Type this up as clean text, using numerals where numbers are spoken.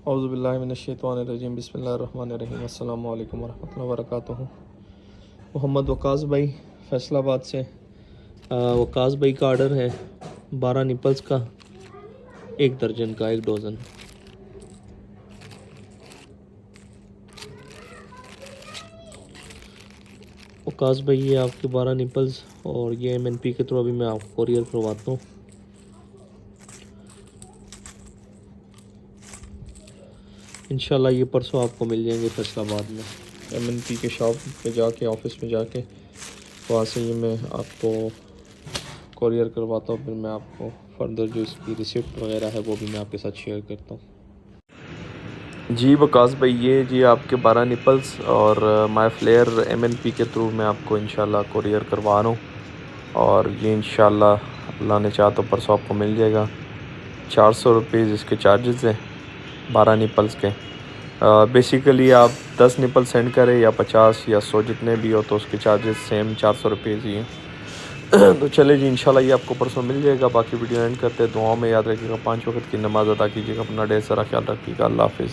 औज़ुबिल्लाहिमिनश्शैतानिर्रजीम बिस्मिल्लाहिर्रहमानिर्रहीम अस्सलामु अलैकुम वरहमतुल्लाहि वबरकातुहू। मोहम्मद वकास भाई फैसलाबाद से। वकास भाई का आर्डर है 12 निपल्स का, 1 दर्जन का, 1 डज़न। वकास भाई ये आपके 12 निपल्स और ये MNP के थ्रू अभी मैं आपको कोरियर करवाता हूँ। इंशाल्लाह ये परसों आपको मिल जाएंगे फैसलाबाद में MNP के शॉप पे जाके, ऑफिस में जाके। वहाँ से ये मैं आपको कोरियर करवाता हूँ, फिर मैं आपको फर्दर जो इसकी रिसिप्ट वगैरह है वो भी मैं आपके साथ शेयर करता हूँ। जी वकास भाई ये जी आपके 12 निपल्स और माय फ्लेयर MNP के थ्रू मैं आपको इंशाल्लाह कोरियर करवा रहा हूँ और ये इंशाल्लाह अल्लाह ने चाहा तो परसों आपको मिल जाएगा। 400 रुपीज़ इसके चार्जेस हैं 12 निपल्स के। बेसिकली आप 10 निपल सेंड करें या 50 या 100 जितने भी हो तो उसके चार्जेस सेम 400 रुपीज़ ही हैं। तो चले जी इंशाल्लाह ये आपको परसों मिल जाएगा। बाकी वीडियो एंड करते हैं, दुआओं में याद रखिएगा, 5 वक्त की नमाज़ अदा कीजिएगा, अपना ढेर सारा ख्याल रखिएगा। अल्लाह हाफिज़।